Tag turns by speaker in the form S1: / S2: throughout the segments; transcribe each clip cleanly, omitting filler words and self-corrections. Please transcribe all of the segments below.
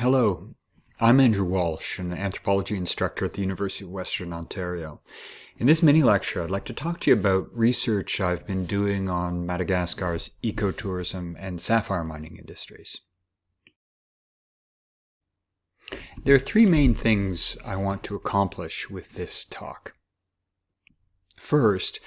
S1: Hello, I'm Andrew Walsh, an anthropology instructor at the University of Western Ontario. In this mini lecture, I'd like to talk to you about research I've been doing on Madagascar's ecotourism and sapphire mining industries. There are three main things I want to accomplish with this talk. First,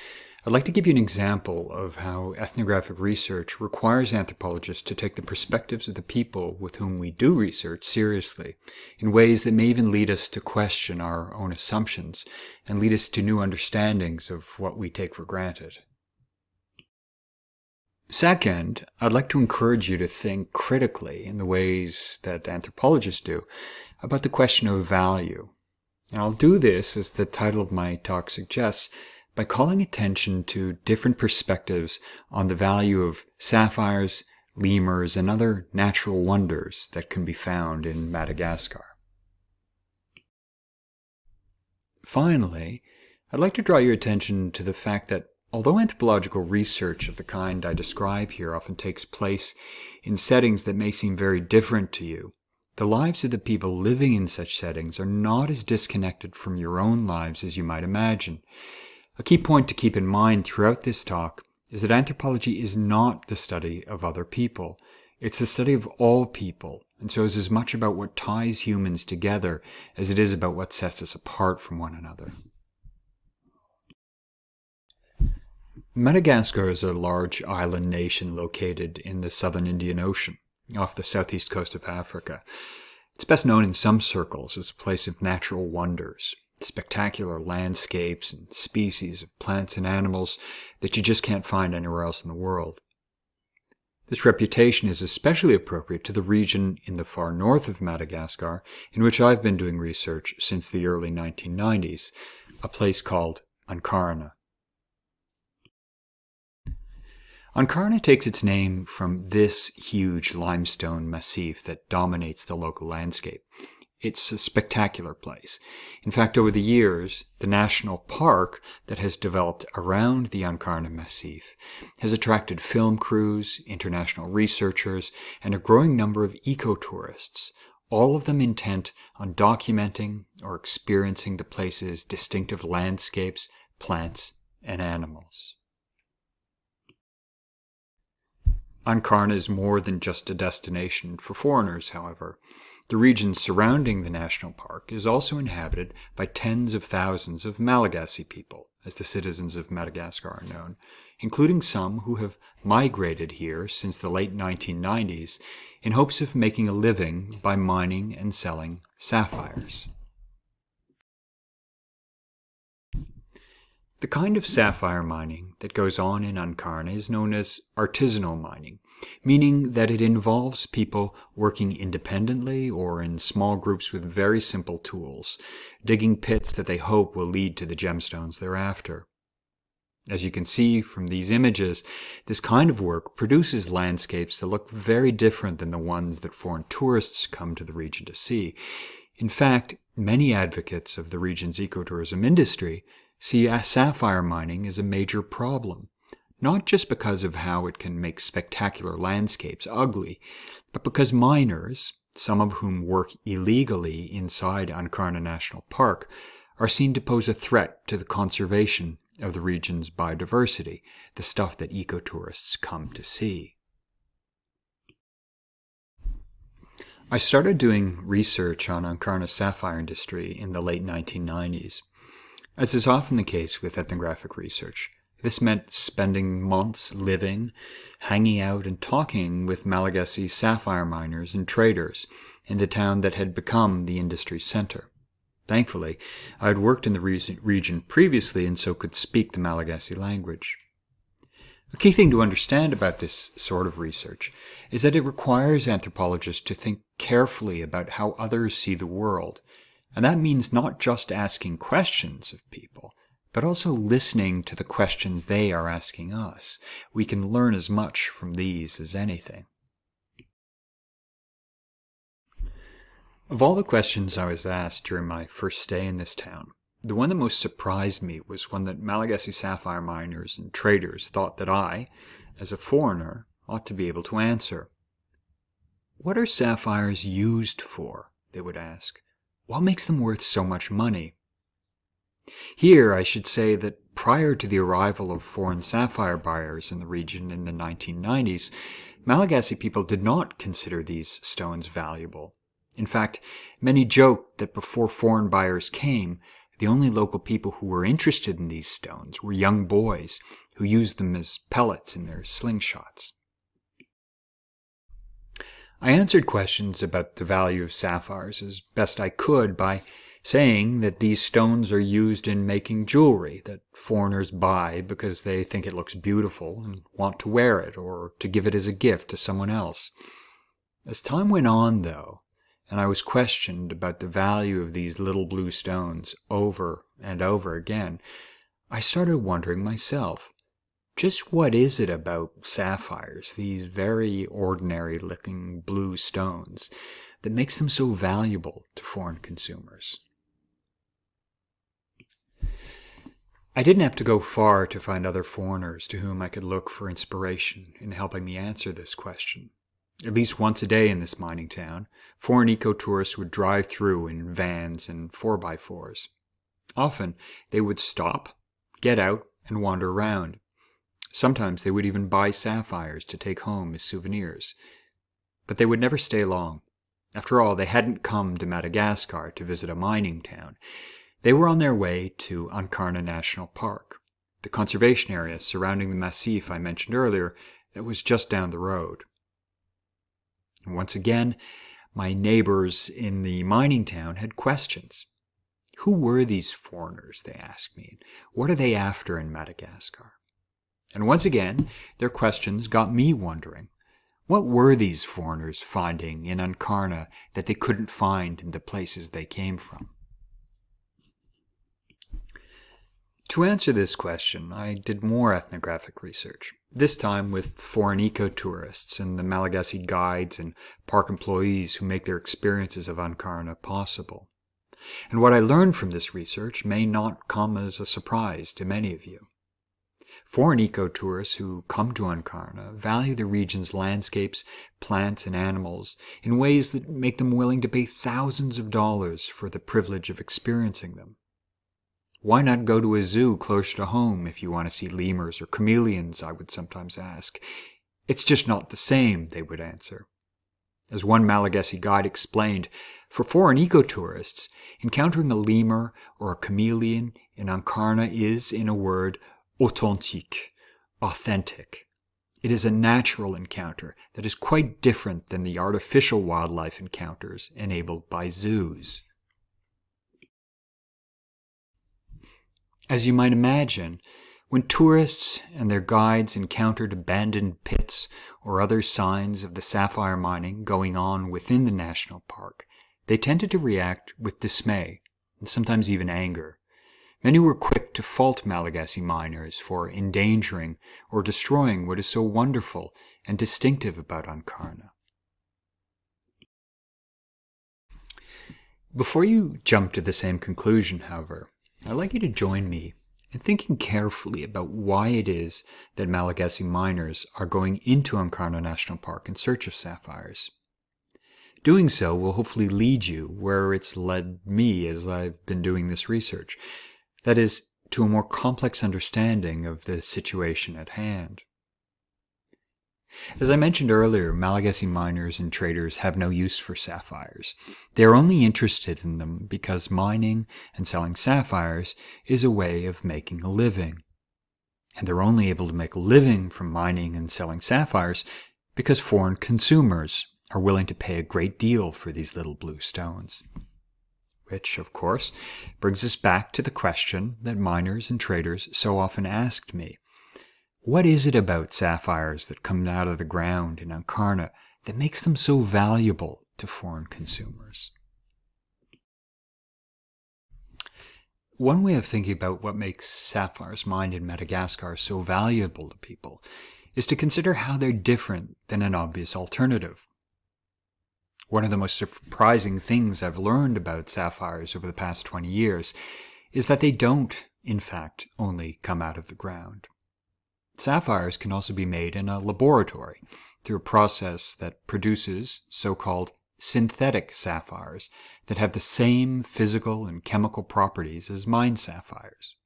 S1: I'd like to give you an example of how ethnographic research requires anthropologists to take the perspectives of the people with whom we do research seriously, in ways that may even lead us to question our own assumptions and lead us to new understandings of what we take for granted. Second, I'd like to encourage you to think critically in the ways that anthropologists do about the question of value. And I'll do this, as the title of my talk suggests, by calling attention to different perspectives on the value of sapphires, lemurs, and other natural wonders that can be found in Madagascar. Finally, I'd like to draw your attention to the fact that although anthropological research of the kind I describe here often takes place in settings that may seem very different to you, the lives of the people living in such settings are not as disconnected from your own lives as you might imagine. A key point to keep in mind throughout this talk is that anthropology is not the study of other people. It's the study of all people, and so is as much about what ties humans together as it is about what sets us apart from one another. Madagascar is a large island nation located in the southern Indian Ocean, off the southeast coast of Africa. It's best known in some circles as a place of natural wonders, spectacular landscapes and species of plants and animals that you just can't find anywhere else in the world. This reputation is especially appropriate to the region in the far north of Madagascar, in which I've been doing research since the early 1990s, a place called Ankarana. Ankarana takes its name from this huge limestone massif that dominates the local landscape. It's a spectacular place. In fact, over the years, the national park that has developed around the Ankarana Massif has attracted film crews, international researchers, and a growing number of ecotourists, all of them intent on documenting or experiencing the place's distinctive landscapes, plants, and animals. Ankarana is more than just a destination for foreigners, however. The region surrounding the national park is also inhabited by tens of thousands of Malagasy people, as the citizens of Madagascar are known, including some who have migrated here since the late 1990s in hopes of making a living by mining and selling sapphires. The kind of sapphire mining that goes on in Ankarana is known as artisanal mining, meaning that it involves people working independently or in small groups with very simple tools, digging pits that they hope will lead to the gemstones thereafter. As you can see from these images, this kind of work produces landscapes that look very different than the ones that foreign tourists come to the region to see. In fact, many advocates of the region's ecotourism industry see sapphire mining as a major problem, not just because of how it can make spectacular landscapes ugly, but because miners, some of whom work illegally inside Ankarana National Park, are seen to pose a threat to the conservation of the region's biodiversity, the stuff that ecotourists come to see. I started doing research on Ankarana's sapphire industry in the late 1990s. As is often the case with ethnographic research, this meant spending months living, hanging out, and talking with Malagasy sapphire miners and traders in the town that had become the industry center. Thankfully, I had worked in the region previously and so could speak the Malagasy language. A key thing to understand about this sort of research is that it requires anthropologists to think carefully about how others see the world. And that means not just asking questions of people, but also listening to the questions they are asking us. We can learn as much from these as anything. Of all the questions I was asked during my first stay in this town, the one that most surprised me was one that Malagasy sapphire miners and traders thought that I, as a foreigner, ought to be able to answer. "What are sapphires used for?" they would ask. "What makes them worth so much money?" Here I should say that prior to the arrival of foreign sapphire buyers in the region in the 1990s, Malagasy people did not consider these stones valuable. In fact, many joked that before foreign buyers came, the only local people who were interested in these stones were young boys who used them as pellets in their slingshots. I answered questions about the value of sapphires as best I could by saying that these stones are used in making jewelry that foreigners buy because they think it looks beautiful and want to wear it or to give it as a gift to someone else. As time went on, though, and I was questioned about the value of these little blue stones over and over again, I started wondering myself, just what is it about sapphires, these very ordinary-looking blue stones, that makes them so valuable to foreign consumers? I didn't have to go far to find other foreigners to whom I could look for inspiration in helping me answer this question. At least once a day in this mining town, foreign eco-tourists would drive through in vans and 4x4s. Often they would stop, get out, and wander around. Sometimes they would even buy sapphires to take home as souvenirs. But they would never stay long. After all, they hadn't come to Madagascar to visit a mining town. They were on their way to Ankarna National Park, the conservation area surrounding the massif I mentioned earlier that was just down the road. And once again, my neighbors in the mining town had questions. Who were these foreigners, they asked me. What are they after in Madagascar? And once again, their questions got me wondering. What were these foreigners finding in Ankarna that they couldn't find in the places they came from? To answer this question, I did more ethnographic research, this time with foreign eco-tourists and the Malagasy guides and park employees who make their experiences of Ankarna possible. And what I learned from this research may not come as a surprise to many of you. Foreign eco-tourists who come to Ankarna value the region's landscapes, plants, and animals in ways that make them willing to pay thousands of dollars for the privilege of experiencing them. Why not go to a zoo close to home if you want to see lemurs or chameleons, I would sometimes ask. It's just not the same, they would answer. As one Malagasy guide explained, for foreign eco-tourists, encountering a lemur or a chameleon in Ankarna is, in a word, authentique, authentic. It is a natural encounter that is quite different than the artificial wildlife encounters enabled by zoos. As you might imagine, when tourists and their guides encountered abandoned pits or other signs of the sapphire mining going on within the national park, they tended to react with dismay and sometimes even anger. Many were quick to fault Malagasy miners for endangering or destroying what is so wonderful and distinctive about Ankarna. Before you jump to the same conclusion, however, I'd like you to join me in thinking carefully about why it is that Malagasy miners are going into Ankarna National Park in search of sapphires. Doing so will hopefully lead you where it's led me as I've been doing this research. That is, to a more complex understanding of the situation at hand. As I mentioned earlier, Malagasy miners and traders have no use for sapphires. They are only interested in them because mining and selling sapphires is a way of making a living. And they're only able to make a living from mining and selling sapphires because foreign consumers are willing to pay a great deal for these little blue stones. Which, of course, brings us back to the question that miners and traders so often asked me. What is it about sapphires that come out of the ground in Ankarna that makes them so valuable to foreign consumers? One way of thinking about what makes sapphires mined in Madagascar so valuable to people is to consider how they're different than an obvious alternative. One of the most surprising things I've learned about sapphires over the past 20 years is that they don't, in fact, only come out of the ground. Sapphires can also be made in a laboratory through a process that produces so-called synthetic sapphires that have the same physical and chemical properties as mine sapphires.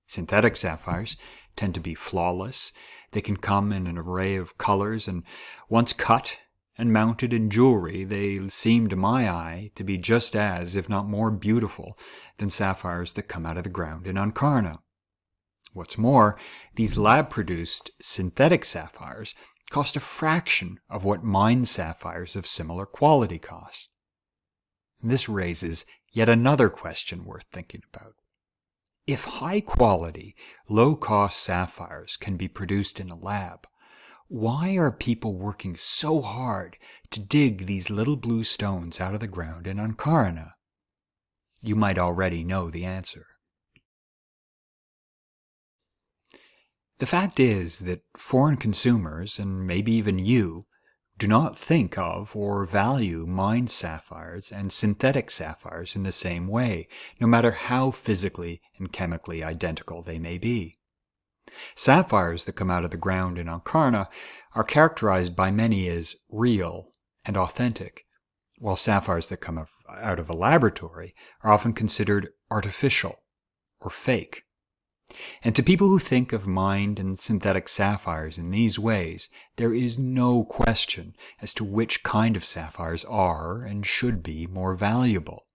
S1: Synthetic sapphires tend to be flawless. They can come in an array of colors, and once cut and mounted in jewelry, they seem to my eye to be just as, if not more beautiful than sapphires that come out of the ground in Ankara. What's more, these lab-produced synthetic sapphires cost a fraction of what mine sapphires of similar quality cost. This raises yet another question worth thinking about. If high-quality, low-cost sapphires can be produced in a lab, why are people working so hard to dig these little blue stones out of the ground in Ankara? You might already know the answer. The fact is that foreign consumers, and maybe even you, do not think of or value mined sapphires and synthetic sapphires in the same way, no matter how physically and chemically identical they may be. Sapphires that come out of the ground in Ankara are characterized by many as real and authentic, while sapphires that come out of a laboratory are often considered artificial or fake. And to people who think of mined and synthetic sapphires in these ways, there is no question as to which kind of sapphires are and should be more valuable.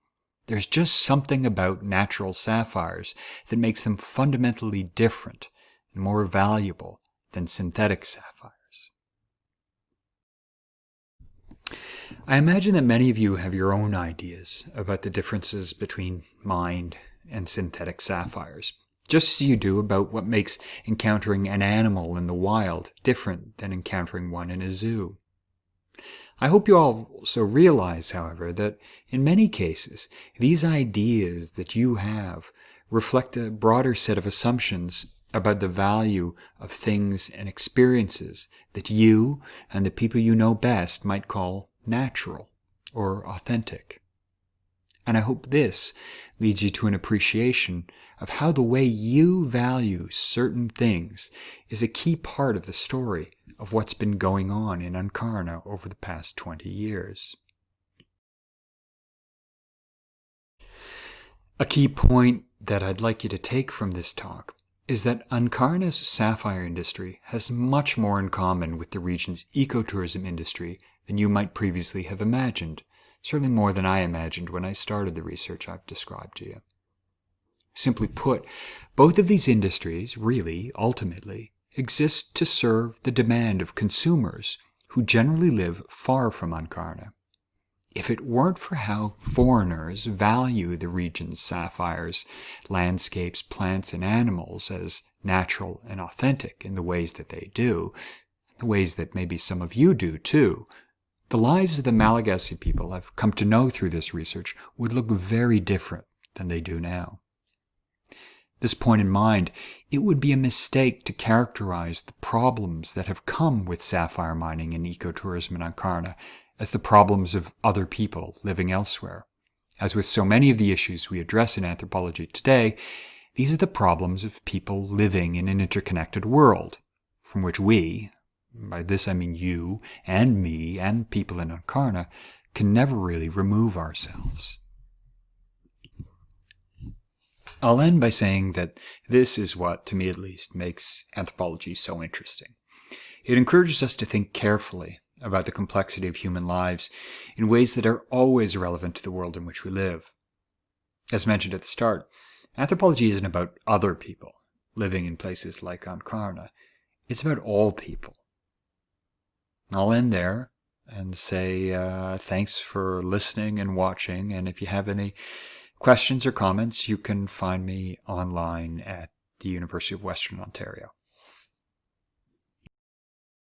S1: There's just something about natural sapphires that makes them fundamentally different and more valuable than synthetic sapphires. I imagine that many of you have your own ideas about the differences between mined and synthetic sapphires, just as you do about what makes encountering an animal in the wild different than encountering one in a zoo. I hope you also realize, however, that in many cases, these ideas that you have reflect a broader set of assumptions about the value of things and experiences that you and the people you know best might call natural or authentic. And I hope this leads you to an appreciation of how the way you value certain things is a key part of the story of what's been going on in Ankara over the past 20 years. A key point that I'd like you to take from this talk is that Ankara's sapphire industry has much more in common with the region's ecotourism industry than you might previously have imagined, certainly more than I imagined when I started the research I've described to you. Simply put, both of these industries really, ultimately, exist to serve the demand of consumers who generally live far from Ankara. If it weren't for how foreigners value the region's sapphires, landscapes, plants, and animals as natural and authentic in the ways that they do, the ways that maybe some of you do too, the lives of the Malagasy people I've come to know through this research would look very different than they do now. This point in mind, it would be a mistake to characterize the problems that have come with sapphire mining and ecotourism in Ankara as the problems of other people living elsewhere. As with so many of the issues we address in anthropology today, these are the problems of people living in an interconnected world, from which we, by this I mean you and me and people in Ankara, can never really remove ourselves. I'll end by saying that this is what, to me at least, makes anthropology so interesting. It encourages us to think carefully about the complexity of human lives in ways that are always relevant to the world in which we live. As mentioned at the start, anthropology isn't about other people living in places like Ankara. It's about all people. I'll end there and say thanks for listening and watching, and if you have any questions or comments, you can find me online at the University of Western Ontario.